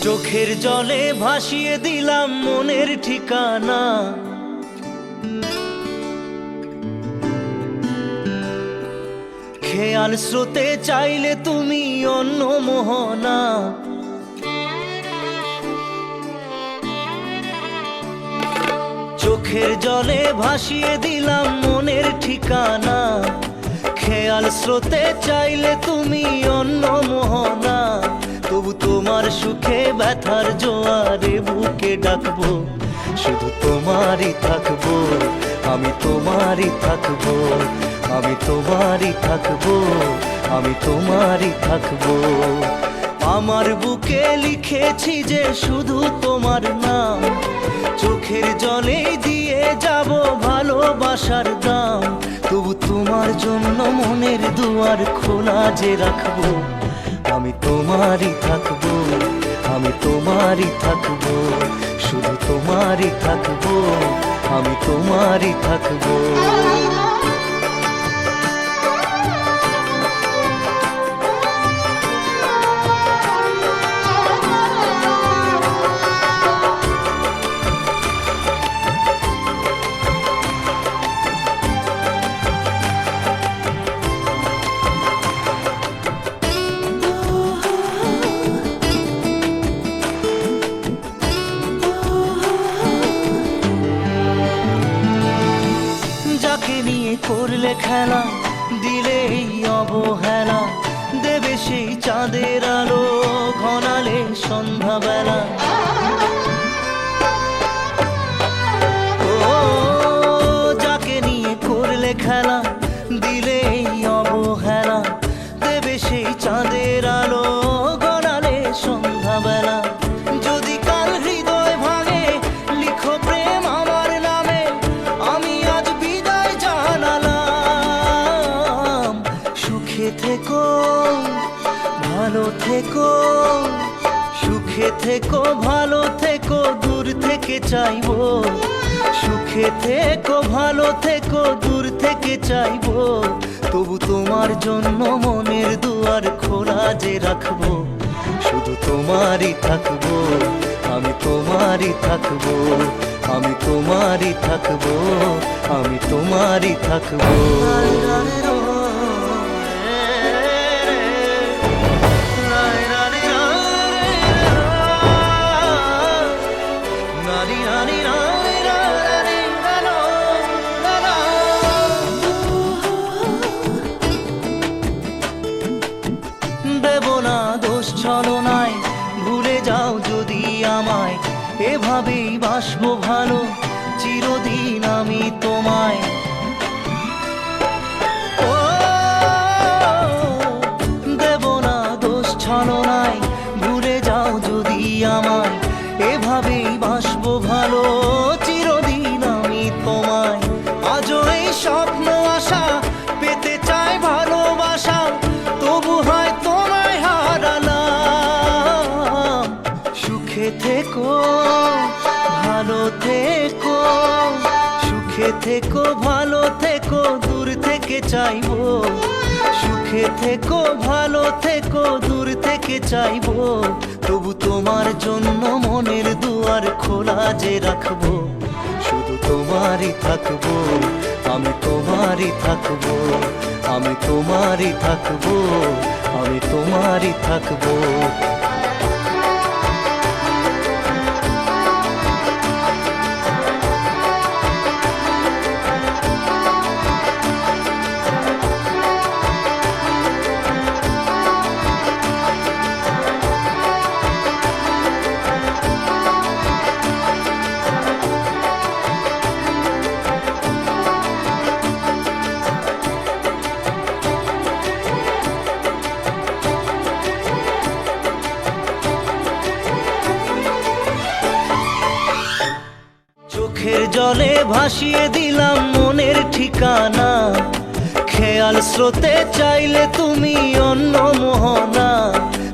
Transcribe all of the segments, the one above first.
চোখের জলে ভাসিয়ে দিলাম মনের ঠিকানা। খেয়াল স্রোতে চাইলে তুমি অন্য মোহনা। চোখের জলে ভাসিয়ে দিলাম মনের ঠিকানা। খেয়াল স্রোতে চাইলে তুমি অন্য মোহনা। তবু তোমার সুখে ব্যথার জোয়ারে বুকে ডাকবো, শুধু তোমারই থাকবো, আমি তোমারই থাকবো, আমি তোমারই থাকবো, আমি তোমারই থাকবো। আমার বুকে লিখেছি যে শুধু তোমার নাম, চোখের জলে দিয়ে যাব ভালোবাসার দাম। তবু তোমার জন্য মনের দুয়ার খোলা যে রাখবো, আমি তোমারই থাকবো, আমি তোমারই থাকবো, শুধু তোমারই থাকবো, আমি তোমারই থাকবো। যাকে নিয়ে করলে খেলা, দিলে এই অবহেলা, দেবে সেই চাঁদের আলো ঘনালে সন্ধ্যাবেলা। ও যাকে নিয়ে করলে খেলা, দিলে এই অবহেলা, দেবে সেই চাঁদের আলো ঘনালে সন্ধ্যাবেলা। যদি কাল হৃদয় ভাঙে, লিখো প্রেম আমার নামে, আমি আজ বিদায় জানালাম। সুখে থেকো, ভালো থেকো, সুখে থেকো, ভালো থেকো, দূর থেকে চাইবো। সুখে থেকো, ভালো থেকো, দূর থেকে চাইবো। তবু তোমার জন্য মনের দুয়ার খোলা যে রাখবো, শুধু তোমারই থাকবো, আমি তোমারই থাকবো, আমি তোমারই থাকবো, আমি তোমারই থাকবো। দেব না দোষ ছলনায়, ভুলে যাও যদি আমায়, এভাবেই বাসবো ভালো চিরদিন আমি তোমায়। ও দেব না দোষ ছলনায়, ভুলে যাও যদি আমায়, এভাবেই বাসবো ভালো চিরদিন আমি তোমায়। আজও এই স্বপ্ন আশা পেতে চাই ভালোবাসা, তবু হয় তোমায় হারালাম। সুখে থেকো, ভালো থেকো, সুখে থেকো, ভালো থেকো, দূর থেকে চাইবো। সুখে থেকো, ভালো থেকো, দূর থেকে চাইবো। তবু তোমার জন্য মনের দুয়ার খোলা যে রাখবো, শুধু তোমারই থাকবো, আমি তোমারই থাকবো, আমি তোমারই থাকবো, আমি তোমারই থাকবো। চোখের জলে ভাসিয়ে দিলাম মনের ঠিকানা, খেয়াল স্রোতে চাইলে তুমি অন্য মোহনা।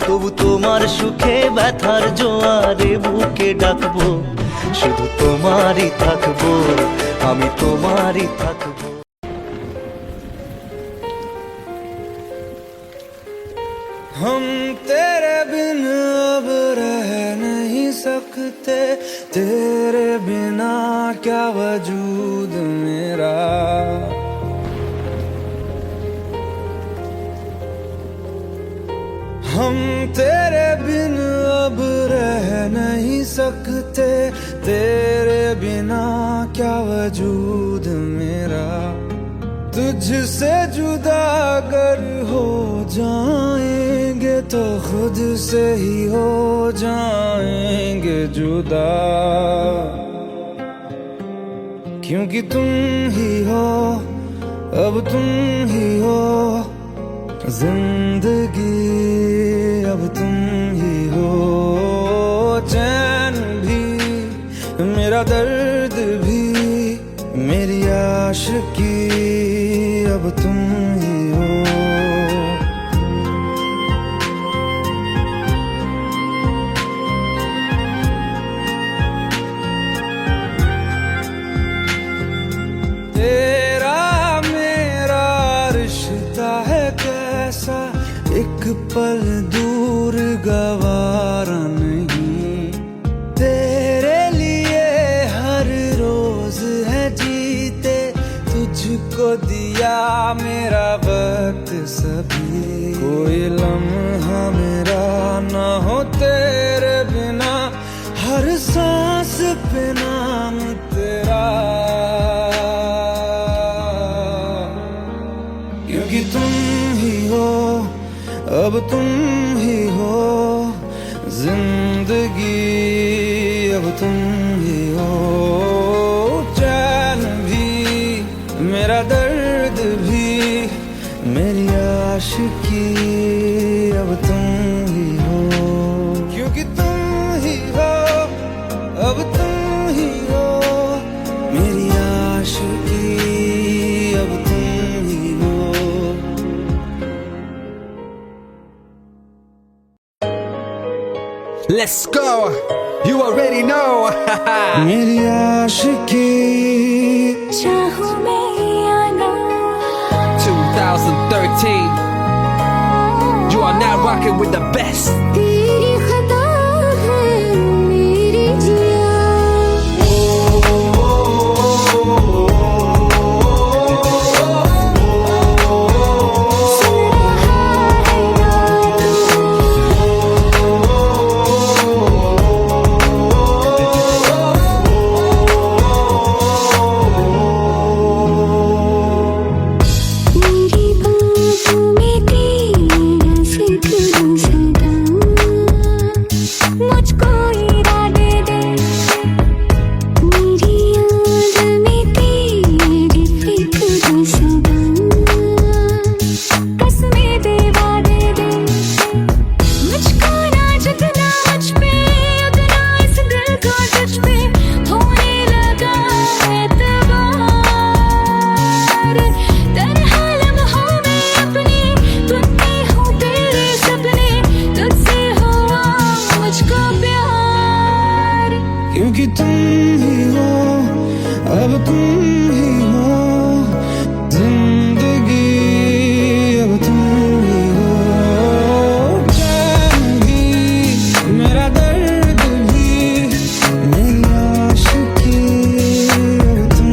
তবু তোমার সুখে ব্যথার জোয়ারে বুকে ডাকবো, শুধু তোমারই থাকবো, আমি তোমারই থাকবো। हम तेरे बिन अब रह नहीं सकते, तेरे बिना क्या वजूद मेरा। हम तेरे बिन अब रह नहीं सकते, तेरे बिना क्या वजूद मेरा। तुझसे जुदा अगर हो जाएंगे तो खुद से ही हो जाएंगे जुदा, क्योंकि तुम ही हो, अब तुम ही हो जिंदगी, अब तुम ही हो। चैन भी मेरा दर्द भी मेरी आशिकी, अब तुम ही हो। पल दूर गवारा नहीं, तेरे लिए हर रोज है जीते, तुझको दिया मेरा वक्त सभी, कोई लम्हा मेरा ना हो तेरे बिना, हर सांस पे नाम तेरा, क्योंकि तुम ही हो, अब तुम ही हो जिंदगी, अब तुम ही हो चैन भी, मेरा दर्द भी, मेरी आशिकी, अब तुम ही हो, क्योंकि तुम ही हो, अब तुम ही हो मेरी आशिकी, अब तुम ही हो। Let's go, you already know. मेरी आशिकी, चाहूं मैं या ना, 2013, you are now rocking with the best. तेरी खता है मेरी जिया, मेरी बातों में तेरा जिक्र सदा, मुझको इरादे दे, मेरी याद में तेरी फिक्र सदा, कसमें दे वादे दे, मुझको ना जितना मुझ पे उतना इस दिल को तुझ पे होने लगा एतबार, तरह लम्हों में अपने बुनती हूँ तेरे सपने, तुझसे हुआ मुझको प्यार, क्योंकि तुम ही हो, अब तुम ही हो जिंदगी, अब तुम ही हो चैन भी, मेरा दर्द भी, मेरी आशिकी, अब तुम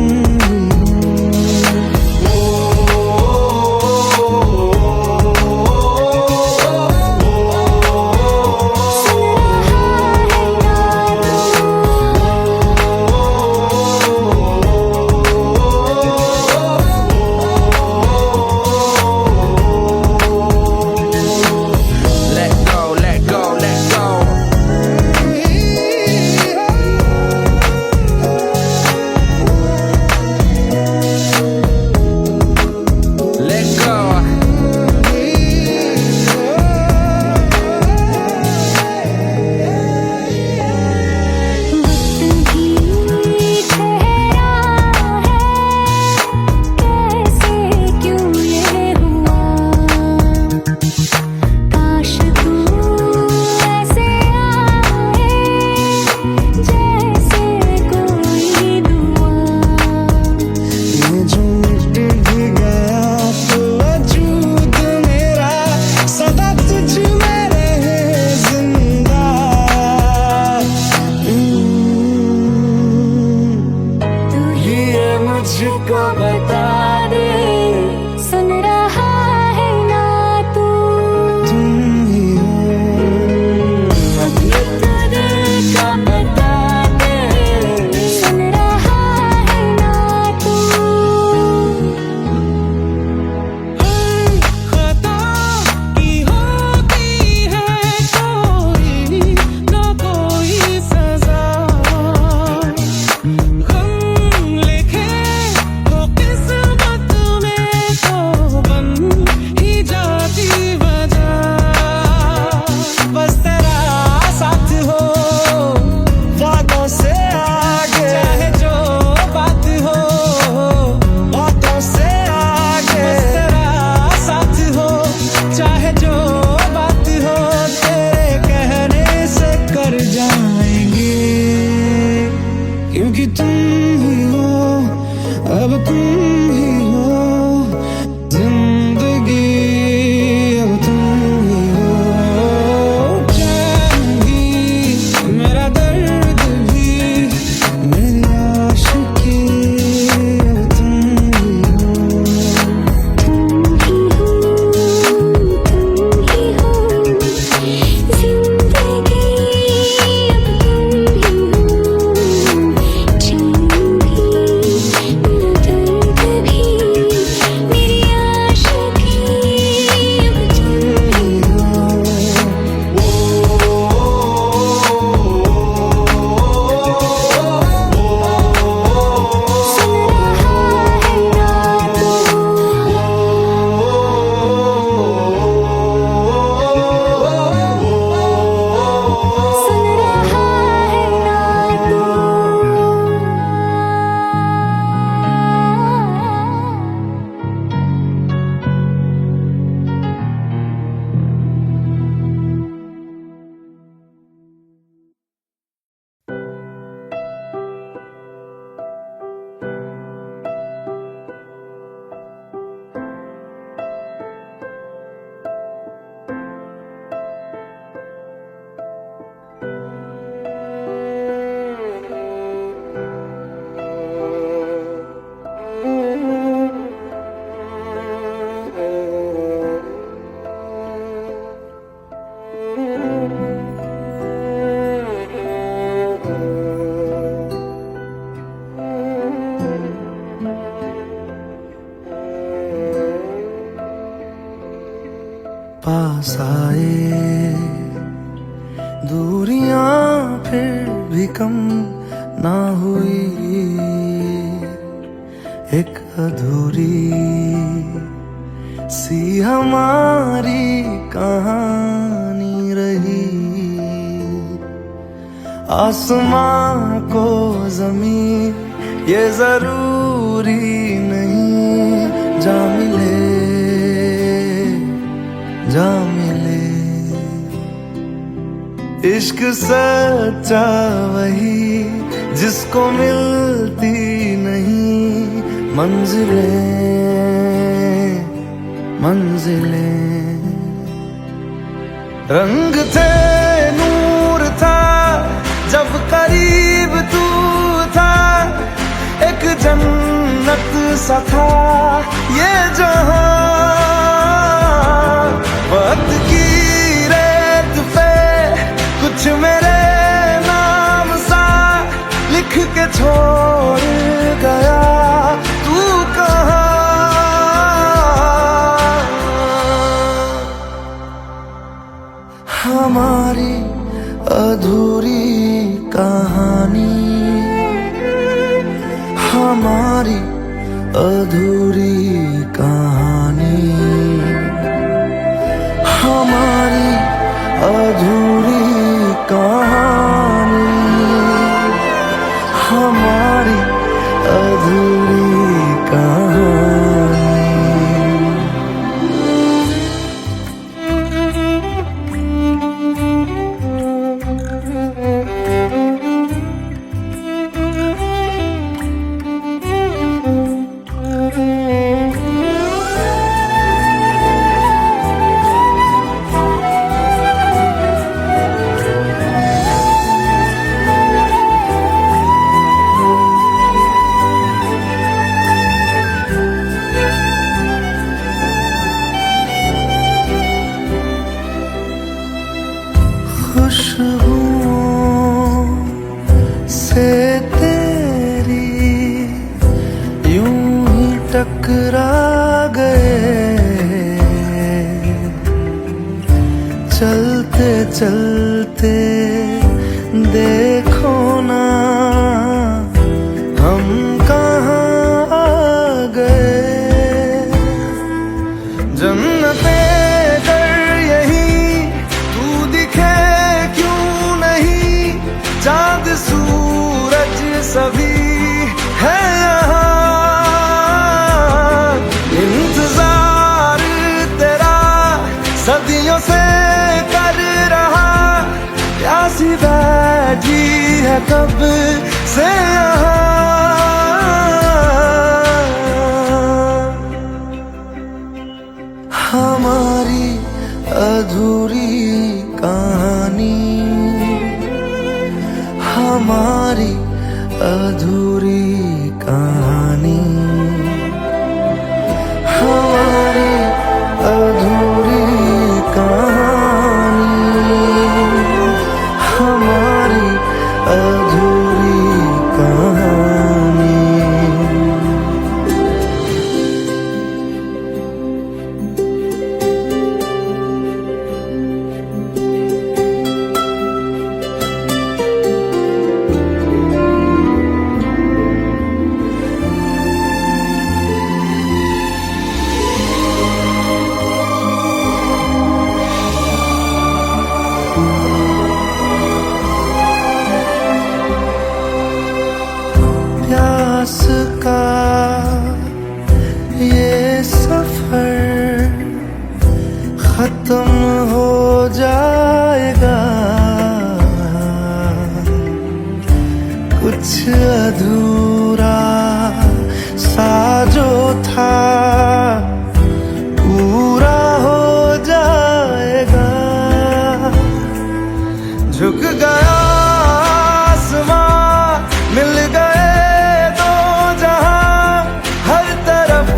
Let go, let go, let go. Let go. वक्त भी ठहरा है, कैसे क्यों ये हुआ, काश तू ऐसे आए जैसे कोई दुआ, ये जो मिट भी गया तो वजूद मेरा सदा तुझ में रहे जिंदा, तू ही ये मुझको बता दे, सुन रहा है ना तू, तुम ही हो, ये तो दिल का बता दे, सुन रहा है ना तू, खता की होती है कोई ना कोई सजा, गम लिखे तो किस्मत में तो बन ही जाती वजह, बस तेरा साथ हो वादों से आगे, चाहे जो बात हो बातों से आगे, बस तेरा साथ हो चाहे जो बात हो, तेरे कहने से कर जाएंगे, क्योंकि तुम ही हो, अब तुम ही हो जिंदगी, अब तुम ही पास आए, दूरियां फिर भी कम ना हुई, एक अधूरी सी हमारी कहानी रही। आसमां को जमीन ये जरूरी नहीं, जा मिले जा मिले। इश्क सच्चा वही जिसको मिलती नहीं मंजिलें मंजिलें। रंग थे नूर था जब करीब तू था, एक जन्नत सा था ये जहां। वक्त की रेत पे कुछ मेरे नाम सा लिख के छोड़ गया, तू कहाँ। हमारी अधूरी कहानी, हमारी अधूरी कहानी, हमारी अधूरी कहानी, हमारी अधूरी कहानी। खुशबुओं से तेरी यूं ही टकरा गए, चलते चलते देखो ना हम कहाँ आ गए। जन्नतें चाँद सूरज सभी है यहाँ, इंतजार तेरा सदियों से कर रहा, प्यासी बैठी है कब से यहाँ। हमारी अधूरी कहानी, हमारी अधूरी कहानी, हमारी अधूरी कहानी, हमारी अधूरी कहानी। प्यास का ये सफर खत्म हो जाएगा, कुछ अधूरा सा जो था पूरा हो जाएगा। झुक गया आसमां, मिल गए दो जहां, हर तरफ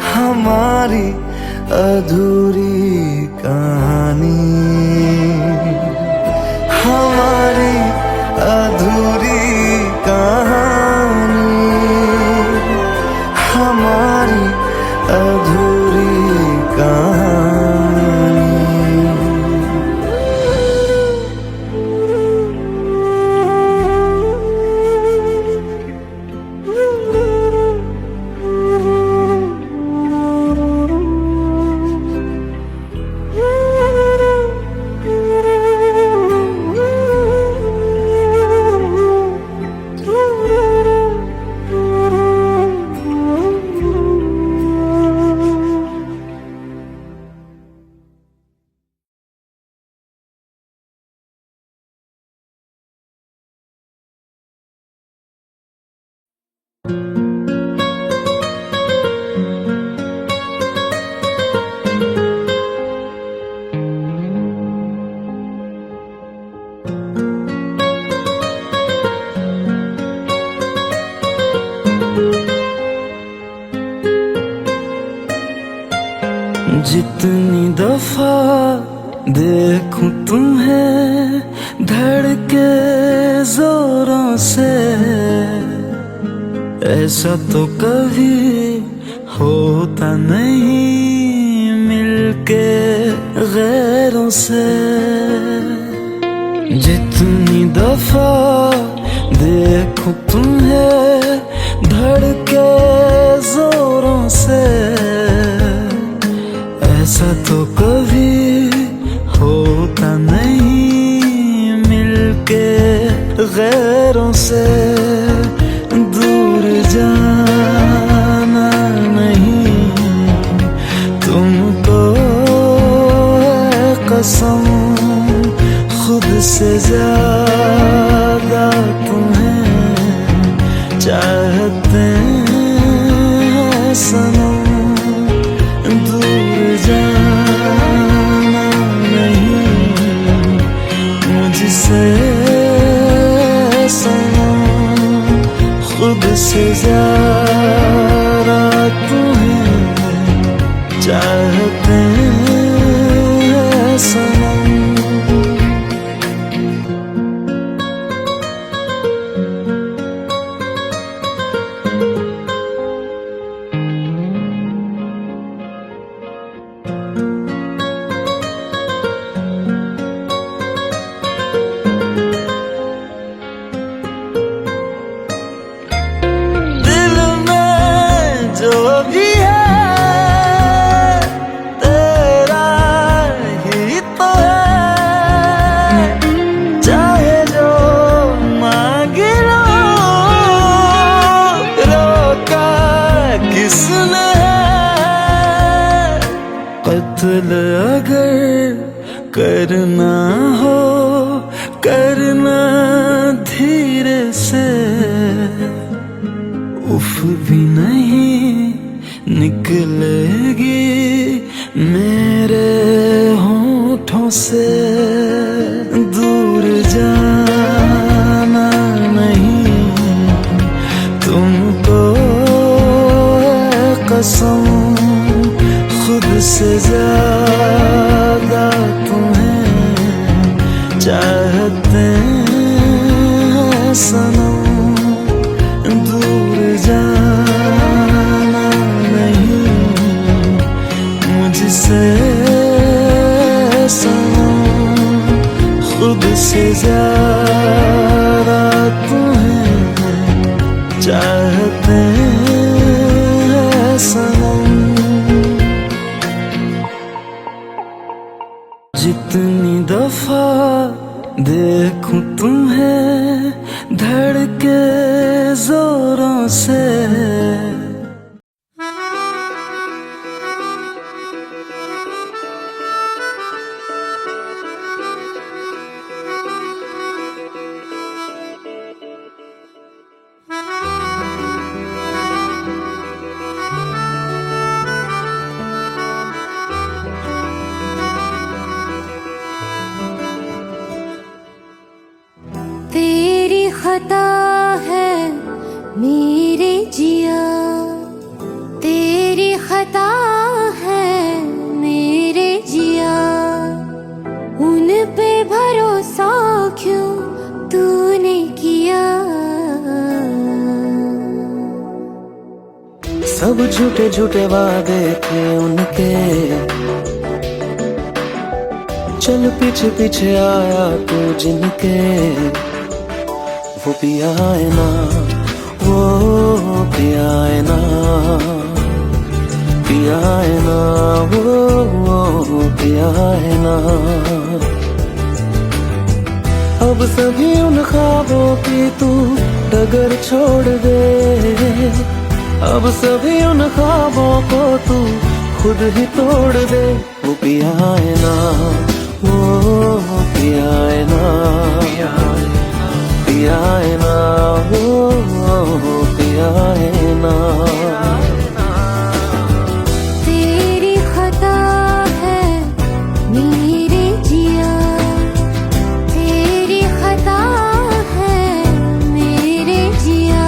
हमारी अधूरी कहानी, हमारी अधूरी कहानी, हमारी अधूरी कहानी। जितनी दफा देखूं तुम्हें धड़के जोरों से, ऐसा तो कभी होता नहीं मिलके गैरों से। जितनी दफा देखूं तुम्हें धड़के जोरों से, ऐसा तो कभी होता नहीं मिलके गैरों से। दूर जाना नहीं तुमको है कसम, खुद से ज्यादा तुम्हें चाहते हैं सनम। दूर जाना नहीं मुझसे सनम, खुद से ज्यादा तुम्हें चाहते हैं सनम। कत्ल अगर करना हो करना धीरे से, उफ भी नहीं निकलेगी मेरे होठों से। दूर जाना नहीं तुमको है कसम, खुद से ज्यादा तुम्हें चाहते हैं सनम। दूर जाना नहीं मुझसे सनम, खुद से ज्यादा तुम्हें चाहते हैं सनम। जितनी दफा देखूं तुम्हें धड़के जोरों से, तेरी खता है मेरे जिया, खता है मेरे जिया, उन पे भरोसा क्यों तूने किया। सब झूठे झूठे वादे थे उनके, चल पीछे पीछे आया तू जिनके। वो पिया है ना, वो पिया है ना, पिया है ना, वो पिया है ना। अब सभी उन ख्वाबों की तू डगर छोड़ दे, अब सभी उन ख्वाबों को तू खुद ही तोड़ दे। वो पिया है ना, वो पिया है ना, पिया है ना, वो पिया है ना। तेरी खता है मेरे जिया, तेरी खता है मेरे जिया।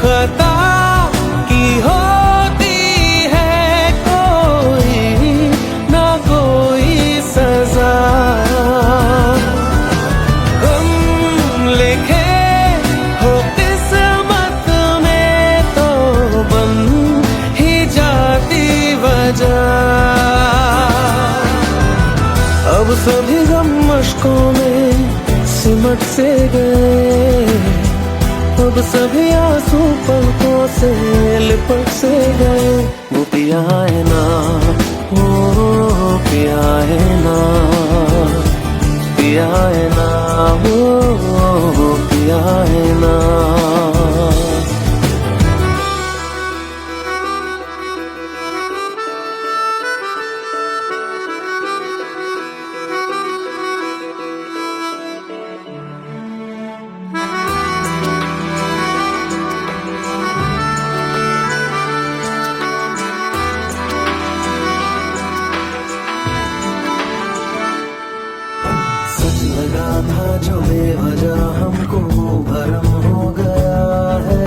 खता की होती है कोई ना कोई सजा, हम लिखे हो किस्मत में तो बन ही जाती वजह। अब सभी गम मशकों में सिमट से गए, अब सभी आंसू पलकों से लिपट से गए। वो पिया है ना, वो पिया है ना, पिया है ना, वो पिया है ना। सच लगा था जो बेवजह हमको वो भरम हो गया है,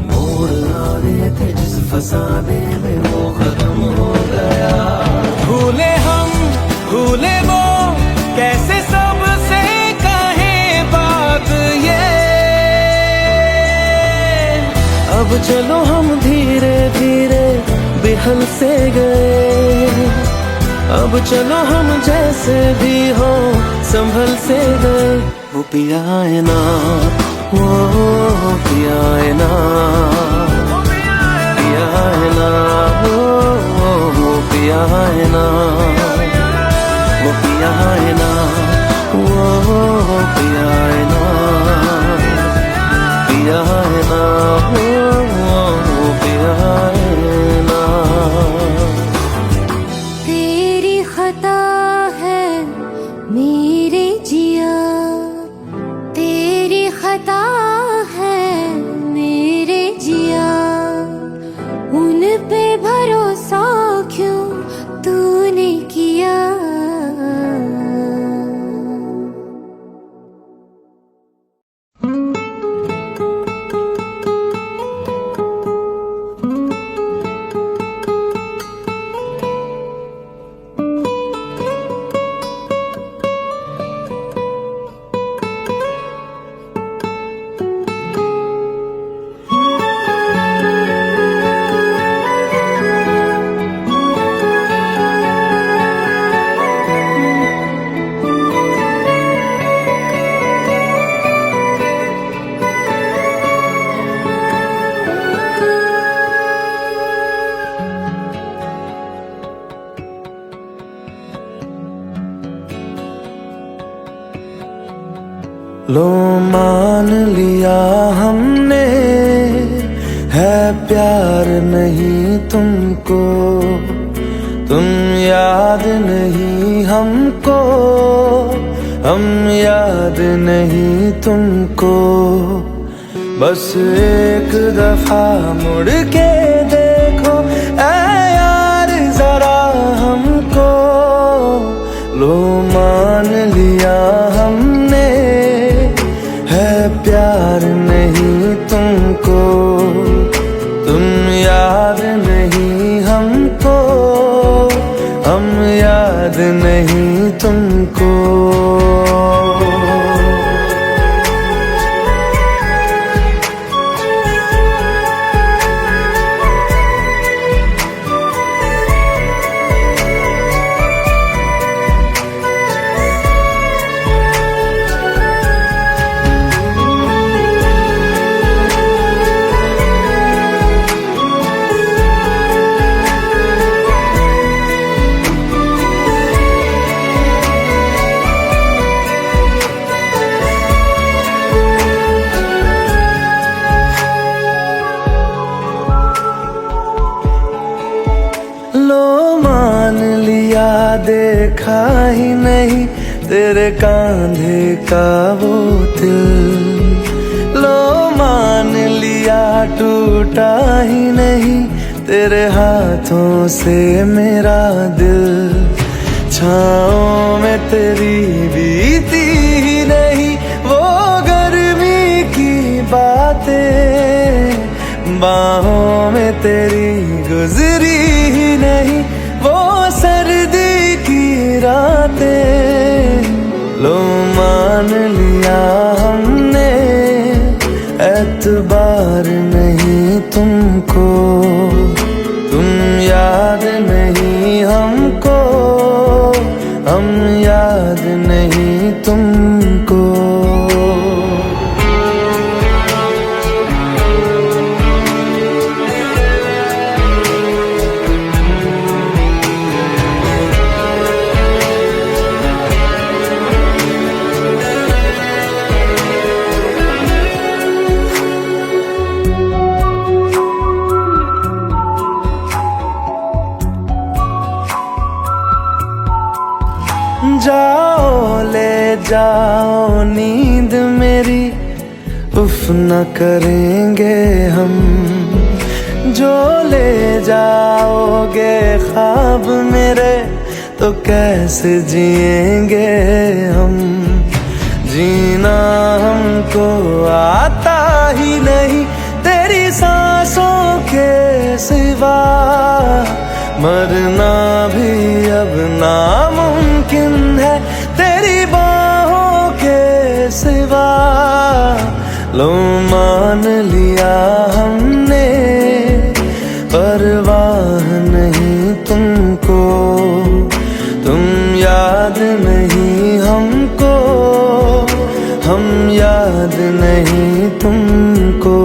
मोड़ आ रहे थे जिस फसाने में वो खत्म हो गया। भूले हम भूले वो कैसे सबसे कहें बात ये, अब चलो हम धीरे धीरे बिहल से गए, अब चलो हम जैसे भी हो संभल से गए। वो पिया है ना, वो पिया है ना, पिया है ना, वो पिया है ना, वो पिया है ना, वो पिया है ना, पिया है ना, वो पिया है ना। तेरी खता है मेरे जिया, तेरी खता है मेरे जिया, उन पे भरोसा क्यों तूने किया। लो मान लिया हमने, है प्यार नहीं तुमको, तुम याद नहीं हमको, हम याद नहीं तुमको। बस एक दफा मुड़ के देखो ऐ यार जरा हमको, लो मान लिया हमने, है प्यार नहीं तुमको, तुम याद नहीं हमको, हम याद नहीं तुमको। लो मान लिया देखा ही नहीं तेरे कांधे का वो दिल, लो मान लिया टूटा ही नहीं तेरे हाथों से मेरा दिल। छाँव में तेरी बीती ही नहीं वो गर्मी की बातें, बाहों में तेरी गुजरी ही नहीं वो सर्दी की रातें। लो मान लिया हमने, एतबार नहीं तुमको, तुम याद नहीं हमको, हम याद नहीं तुमको। जाओ ले जाओ नींद मेरी, उफ न करेंगे हम, जो ले जाओगे ख्वाब मेरे तो कैसे जिएंगे हम। जीना हमको आता ही नहीं तेरी सांसों के सिवा, मरना भी अब नामुमकिन है तेरी बाहों के सिवा। लो मान लिया हमने, परवाह नहीं तुमको, तुम याद नहीं हमको, हम याद नहीं तुमको।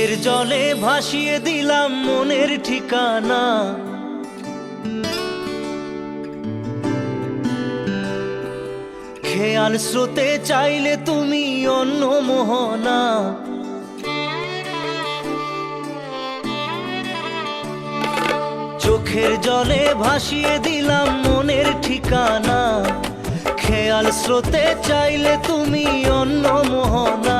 চোখের জলে ভাসিয়ে দিলাম মনের ঠিকানা, খেয়াল স্রোতে চাইলে তুমি অন্য মোহনা। চোখের জলে ভাসিয়ে দিলাম মনের ঠিকানা, খেয়াল স্রোতে চাইলে তুমি অন্য মোহনা।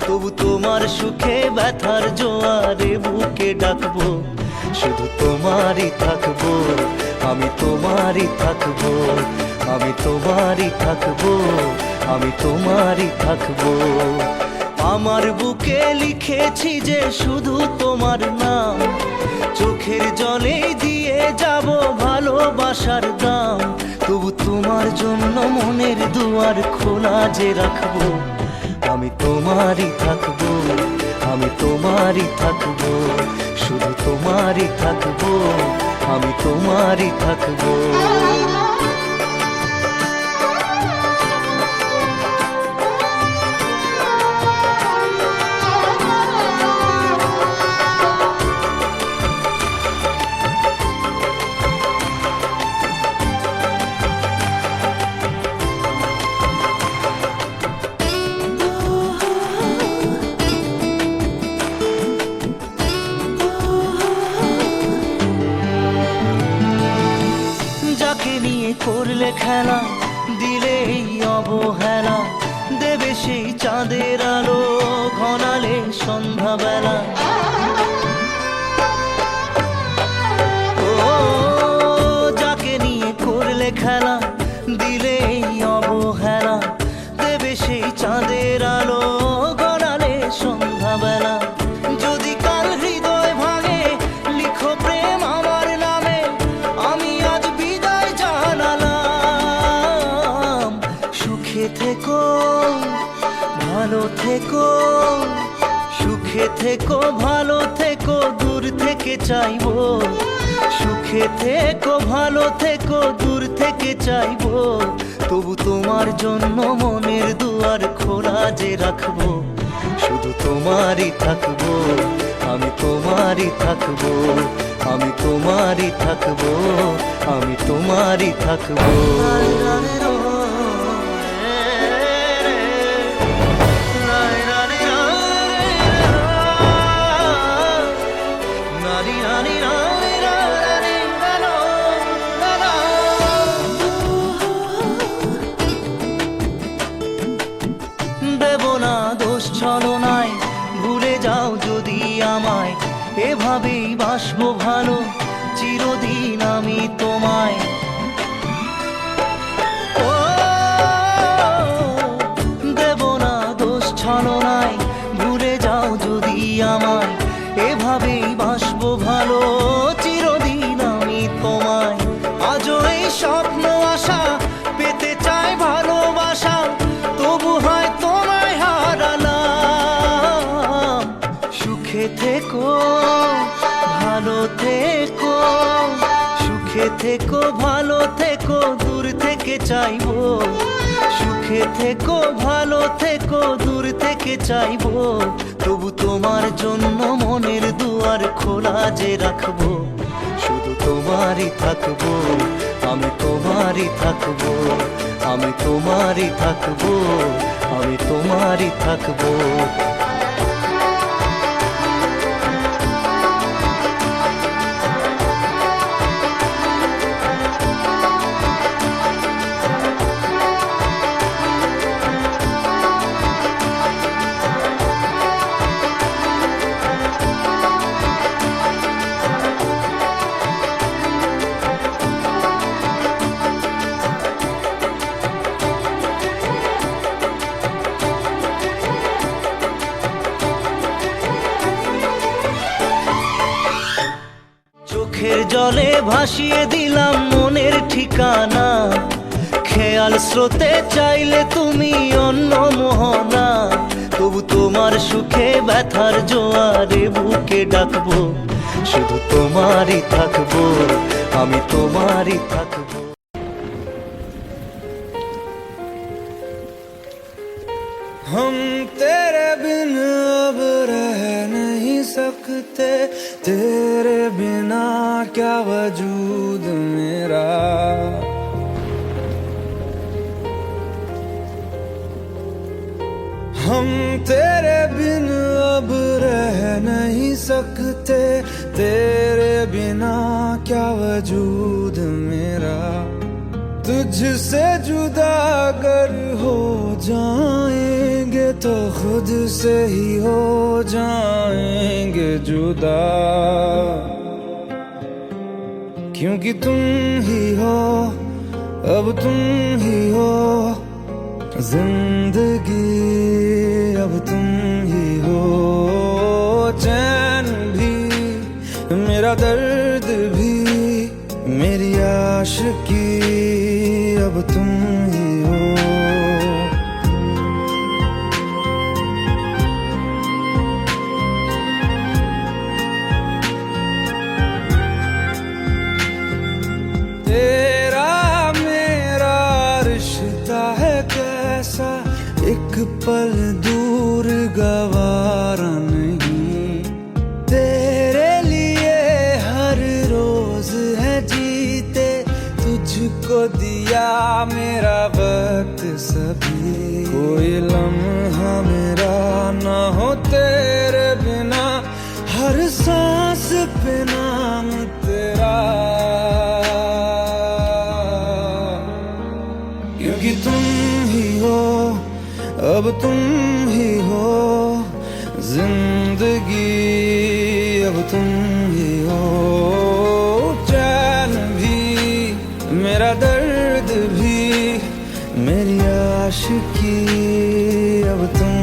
তবু তোমার সুখে ব্যথার জোয়ারে বুকে ডাকবো, শুধু তোমারই থাকবো, আমি তোমারই থাকবো, আমি তোমারই থাকবো, আমি তোমারই থাকবো। আমার বুকে লিখেছি যে শুধু তোমার নাম, চোখের জলে দিয়ে যাব ভালোবাসার দাম। তবু তোমার জন্য মনের দুয়ার খোলা যে রাখবো, আমি তোমারই থাকবো, আমি তোমারই থাকবো, শুধু তোমারই থাকবো, আমি তোমারই থাকবো। যাকে নিয়ে করলে খেলা, দিলে এই অবহেলা, দেবে সেই চাঁদের আলো ঘনালে সন্ধ্যাবেলা। ও যাকে নিয়ে করলে খেলা, দিলে এই অবহেলা, দেবে সেই চাঁদের আলো ঘনালে সন্ধ্যাবেলা। যদি কাল হৃদয় ভাঙে লিখো প্রেম আমার নামে, আমি আজ বিদায় জানালাম। সুখে থেকো, ভালো থেকো, সুখে থেকো, ভালো থেকো, দূর থেকে চাইবো। সুখে থেকো, ভালো থেকো, দূর থেকে চাইবো। তবু তোমার জন্য মনের দুয়ার খোলা যে রাখবো, শুধু তোমারই থাকবো, আমি তোমারই থাকবো, আমি তোমারই থাকবো, আমি তোমারই থাকবো। দেব না দোষ ছলনায়, ভুলে যাও যদি আমায়, এভাবেই বাসবো ভালো চিরদিন আমি তোমায়। ও দেব না দোষ ছলনায়, ভুলে যাও যদি আমায়, এভাবেই বাসবো ভালো চিরদিন আমি তোমায়। আজও এই স্বপ্ন আশা পেতে চাই ভালোবাসা, তবু হয় তোমায় হারালাম। সুখে থেকো, ভালো থেকো, সুখে থেকো, ভালো থেকো, দূর থেকে চাইবো। সুখে থেকো, ভালো থেকো, দূর থেকে চাইবো। তবু তোমার জন্য মনের দুয়ার খোলা যে রাখবো, শুধু তোমারই থাকবো, আমি তোমারই থাকবো, আমি তোমারই থাকবো, আমি তোমারই থাকবো। চোখের জলে ভাসিয়ে দিলাম মনের ঠিকানা, খেয়াল স্রোতে চাইলে তুমি অন্য মোহনা। তবু তোমার সুখে ব্যথার জোয়ারে বুকে ডাকবো, শুধু তোমারই থাকবো, আমি তোমারই থাকবো। हम तेरे बिन अब रह नहीं सकते, तेरे बिना क्या वजूद मेरा। हम तेरे बिन अब रह नहीं सकते, तेरे बिना क्या वजूद मेरा। तुझसे जुदा अगर हो जाएंगे तो खुद से ही हो जाएंगे जुदा, क्योंकि तुम ही हो, अब तुम ही हो जिंदगी, अब तुम ही हो चैन भी, मेरा दर्द भी, मेरी आशिकी, अब तुम ही हो। तेरा मेरा रिश्ता है कैसा, एक पल दूर गवारा नहीं। तेरे लिए हर रोज है जीते, तुझको दिया मेरा वक्त सभी। कोई लम्हा मेरा ना हो तेरे बिना, हर सांस पे नाम तेरा, क्योंकि तुम ही हो, अब तुम ही हो जिंदगी, अब तुम ही हो चैन भी, मेरा दर्द भी, मेरी आशिकी, अब तुम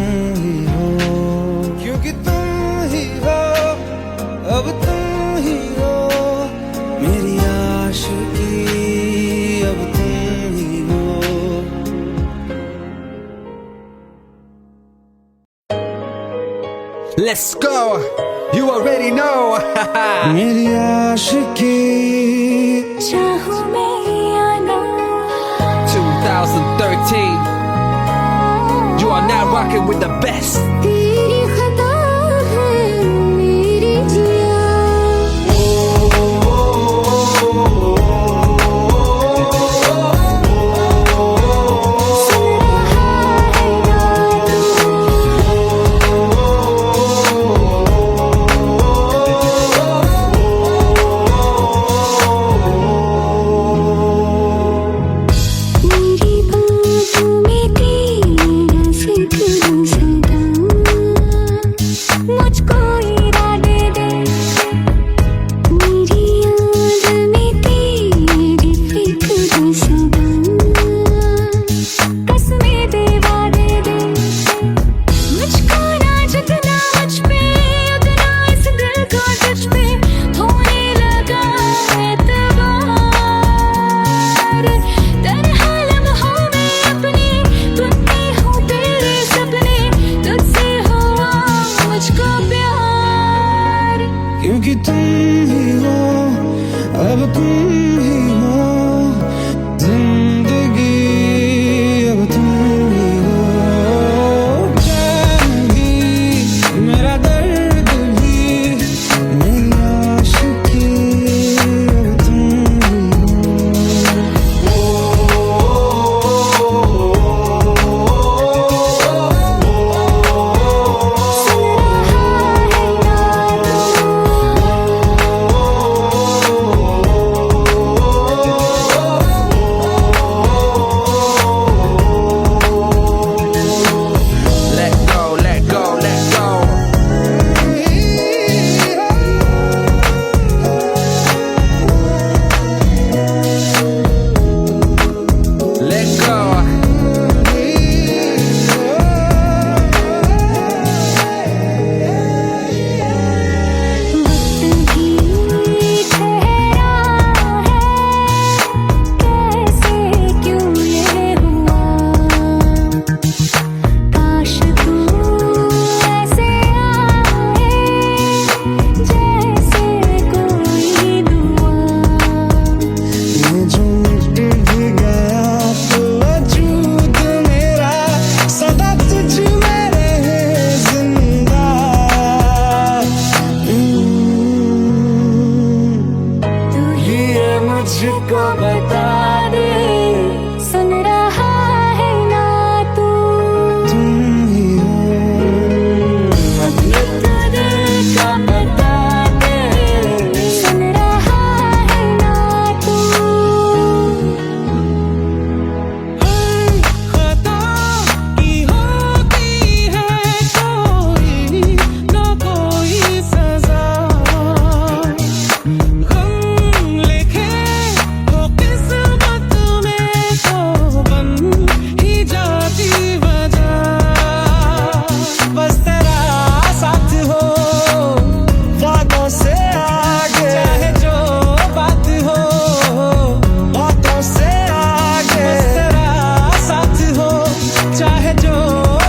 ही हो, क्योंकि तुम ही हो, अब तुम ही हो मेरी आशिकी, अब तुम ही हो। Let's go. You already know. मेरी आशिकी, चाहूं मैं या ना, 2013. You are now rocking with the best. तेरी खता है मेरी जिया। सुन रहा है मेरी बातों में तेरा जिक्र सदा, मुझको इरादे दे, मेरी याद में तेरी फिक्र सदा, कसमें दे वादे दे, मुझको ना जितना मुझ पे उतना इस दिल को तुझ पे होने लगा एतबार। तरह लम्हों में अपने बुनती हूँ तेरे सपने, तुझसे हुआ मुझको प्यार, क्योंकि तुम ही हो, अब तुम ही हो जिंदगी, अब तुम ही हो चैन भी, मेरा दर्द भी, मेरी आशिकी, अब तुम ही हो। मुझको बता दे, सुन रहा है ना तू? तुम ही हो अपने तो दिल का बता दे, सुन रहा है ना तू? खता की होती है कोई ना कोई सजा, गम लिखे हो किस्मत में तो बन ही जाती वजह। बस तेरा साथ हो वादों से आगे, चाहे जो बात हो बातों से आगे। बस तेरा साथ हो चाहे जो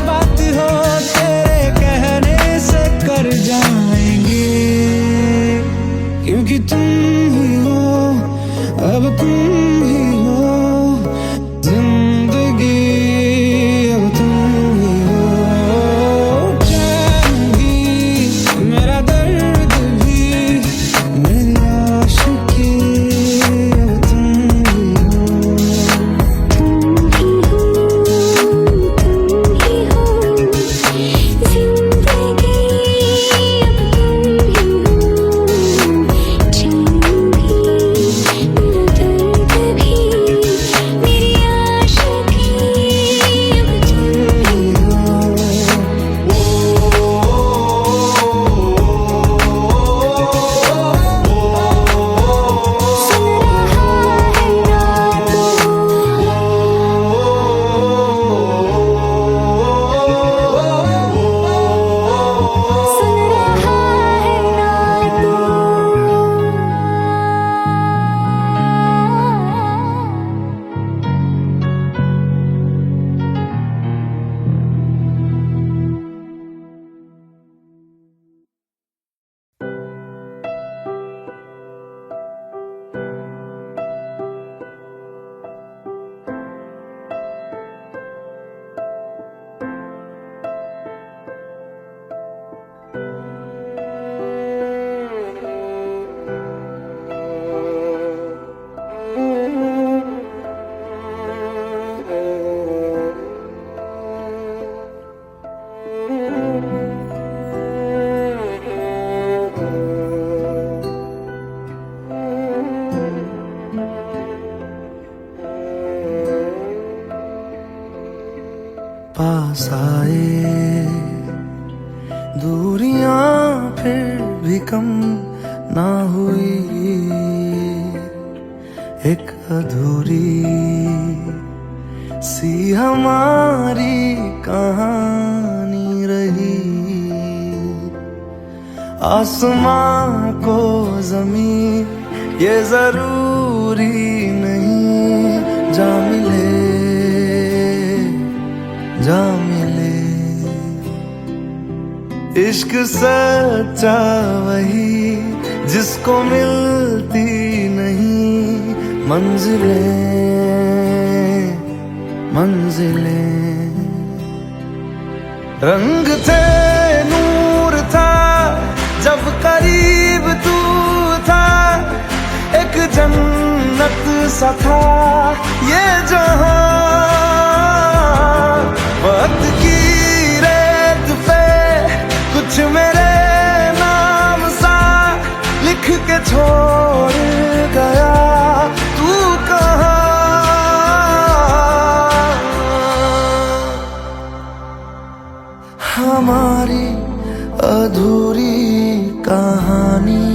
बात हो, तेरे कहने से कर जाएंगे, क्योंकि तुम ही हो अब तुम ही हो जिंदगी, अब तुम ही हो चैन भी, मेरा दर्द भी, मेरी आशिकी, अब तुम ही हो। तुम ही हो, तुम ही हो जिंदगी, अब तुम ही हो चैन भी, मेरा दर्द भी, मेरी आशिकी, अब तुम ही हो। सुन रहा है ना तू? सुन रहा है ना तू? पास आए दूरियां फिर भी कम ना हुई, एक अधूरी सी हमारी कहानी रही। आसमां को जमीन ये जरूरी नहीं, जा मिले जा मिले। इश्क सच्चा वही जिसको मिलती नहीं मंजिलें मंजिलें। रंग थे नूर था जब करीब तू था, एक जन्नत सा था ये जहां। वक्त की रेत पे कुछ मेरे नाम सा लिख के छोड़ गया, तू कहाँ? हमारी अधूरी कहानी,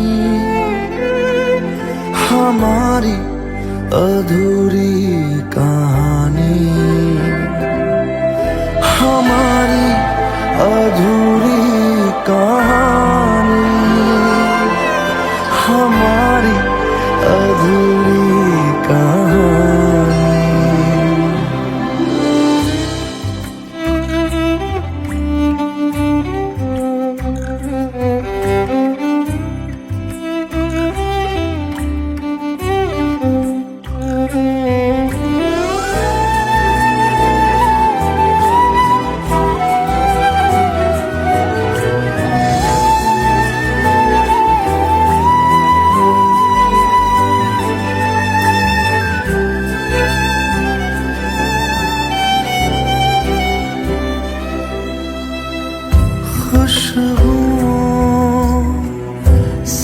हमारी अधूरी कहानी, हमारी अधूरी कहानी, हमारी अधूरी कहानी।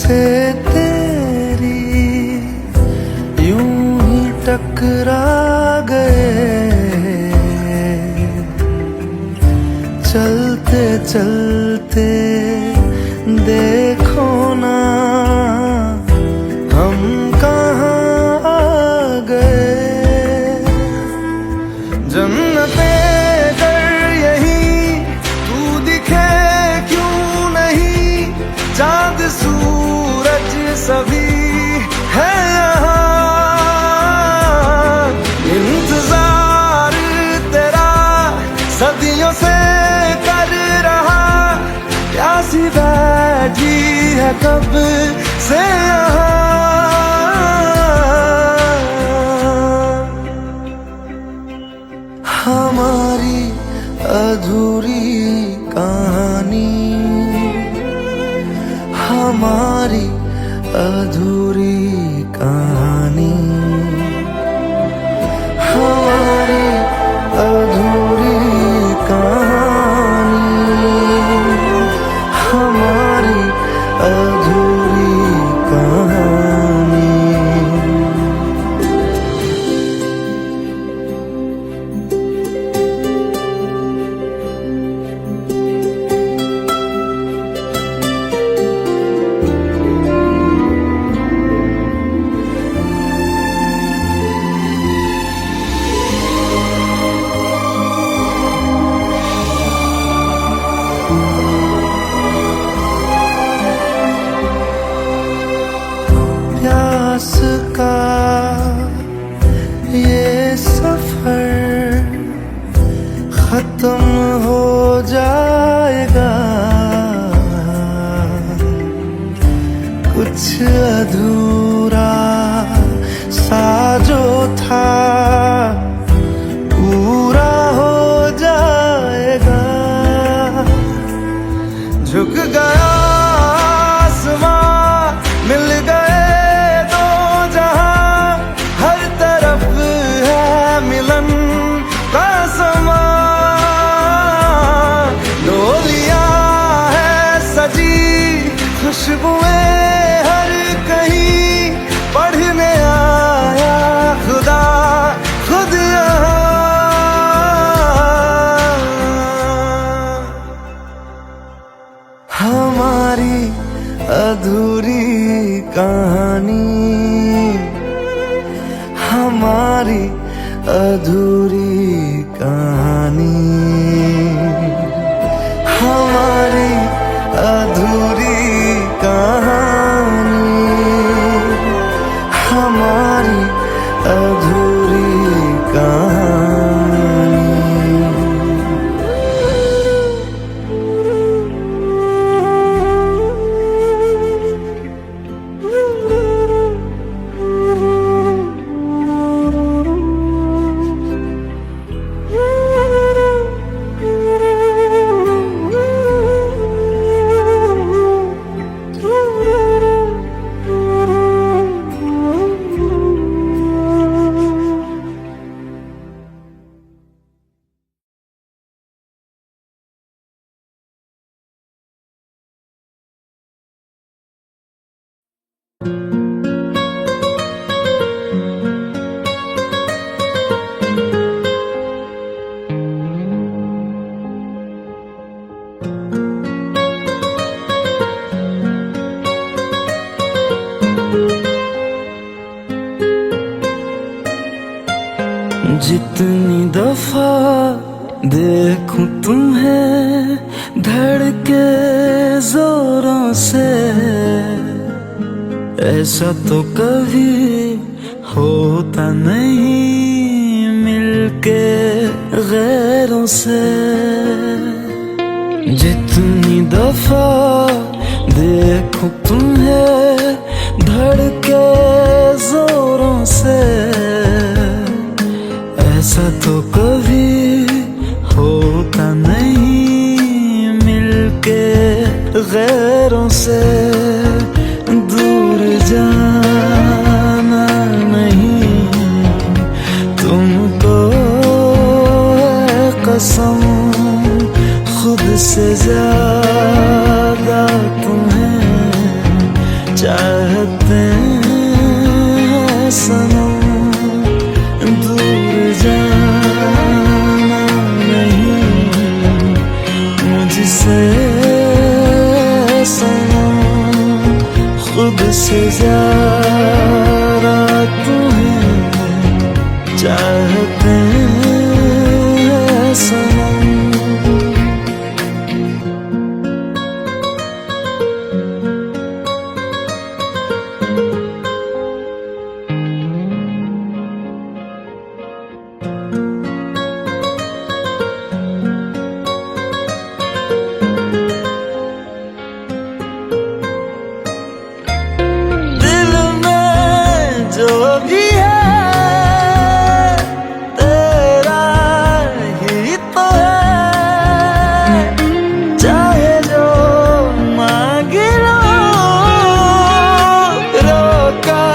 से तेरी यूं ही टकरा गए, चलते चलते देखो ना हम कहाँ आ गए। जन्नते अगर यही तू दिखे क्यों नहीं, चांद सूरज सभी है यहाँ। इंतजार तेरा सदियों से कर रहा, प्यासी बैठी है कब से यहाँ। हमारी अधूरी कहानी, हमारी अधूरी कहानी, हमारी अधूरी कहानी, हमारी अधूरी कहानी। प्यास का ये सफर खत्म हो जाएगा, कुछ अधूरा सा जो था पूरा हो जाएगा। झुक गया आसमां, मिल गए दो जहां, हर तरफ है मिलन का समा। डोलियां है सजी, खुशबुएं हर कहीं, पढ़ने आया खुदा खुद यहाँ। हमारी अधूरी कहानी, हमारी अधूरी कहानी, हमारी अधूरी कहानी, हमारी अधूरी कहानी। जितनी दफा देखूं तुम्हें धड़के जोरों से, ऐसा तो कभी होता नहीं मिलके गैरों से। जितनी दफा देखूं तुम्हें धड़के जोरों से, ऐसा तो कभी होता नहीं मिलके गैरों से। दूर जाना नहीं तुमको है कसम, खुद से ज्यादा तुम्हें चाहते हैं सनम, दूर जाना नहीं मुझसे सनम, खुद से ज्यादा तुम्हें चाहते हैं सनम। दिल में जो भी है तेरा ही तो है, चाहे जो मांगे लो, रोका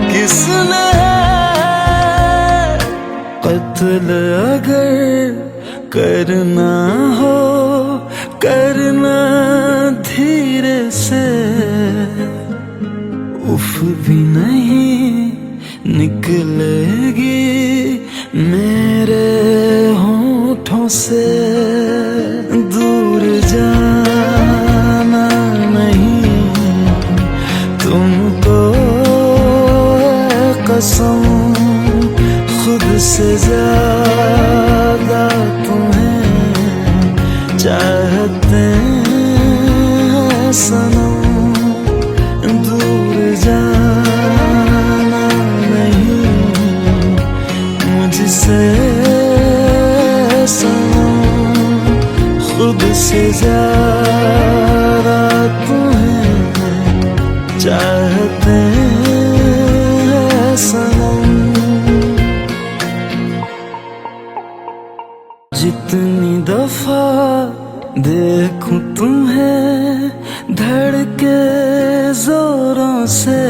किसने है। कत्ल अगर करना हो करना धीरे से, उफ भी नहीं निकलेगी मेरे होठों से। दूर जाना नहीं तुमको कसम, खुद से ज्यादा तुम्हें चाहते हैं सनम, दूर जाना नहीं मुझसे सनम, खुद से ज्यादा तुम्हें चाहते हैं सनम। जितनी दफा देखूं तुम्हें धड़के जोरों से,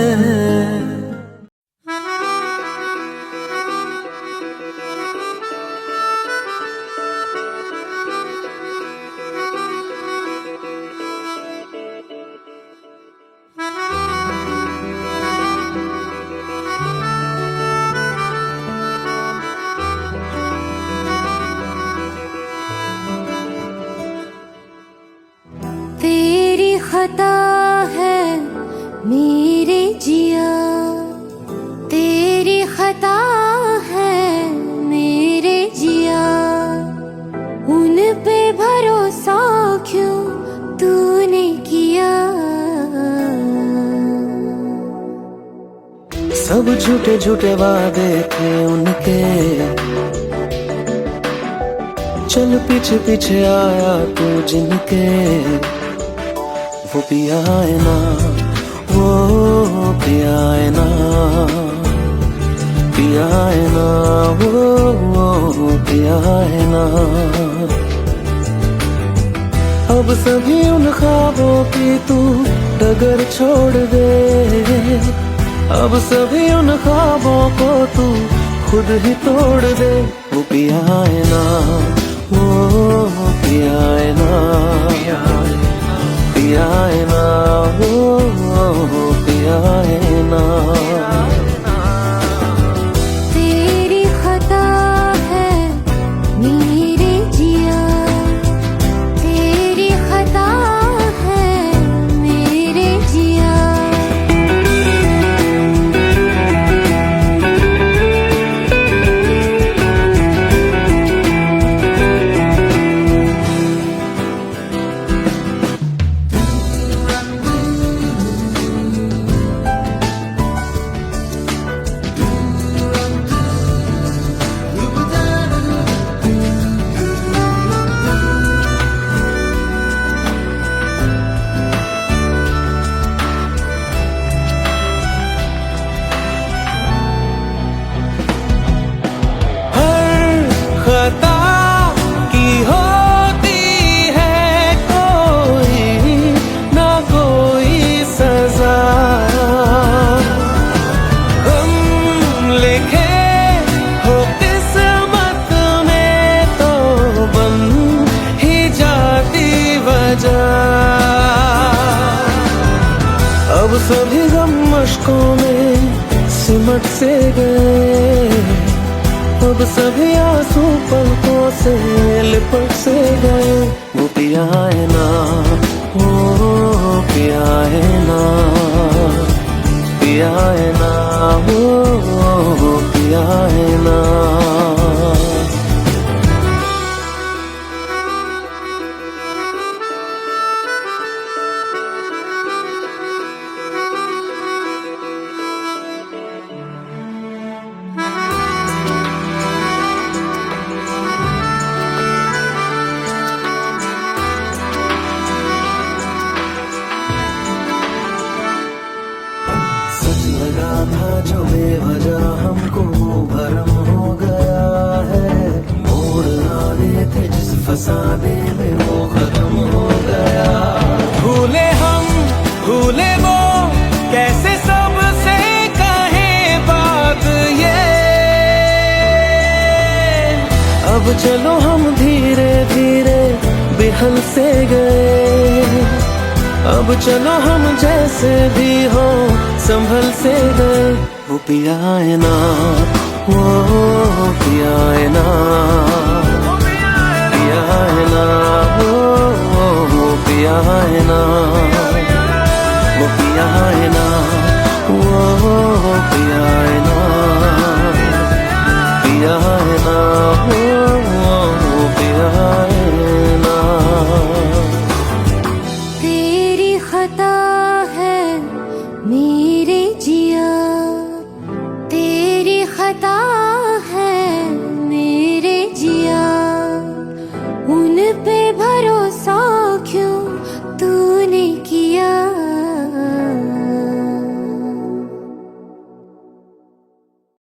तेरी खता है मेरे जिया, तेरी खता है मेरे जिया, उन पे भरोसा क्यों तूने किया। सब झूठे झूठे वादे थे उनके, चल पीछे पीछे आया तू जिनके। वो पिया है ना, वो पिया है ना, पिया है ना, वो पिया है ना। अब सभी उन ख्वाबों की तू डगर छोड़ दे, अब सभी उन ख्वाबों को तू खुद ही तोड़ दे। वो पिया है ना, वो पिया है ना, पिया है ना, वो पिया है ना। तेरी खता है मेरे जिया, तेरी खता है मेरे जिया। ही गम मशकों में सिमट से गए, अब सभी आंसू पलकों से लिपट से गए। वो पिया है ना, वो पिया है ना, पिया है ना, वो पिया है ना। सच लगा था जो बेवजह हमको वो भरम हो गया है। मोड़ आने थे जिस फसाने में वो खत्म हो गया। भूले हम भूले वो, कैसे सबसे कहे बात ये। अब चलो हम धीरे धीरे बिहल से गए, अब चलो हम जैसे भी हो संभल से गए। वो पिया है ना, वो पिया है ना, पिया है ना, वो पिया है ना।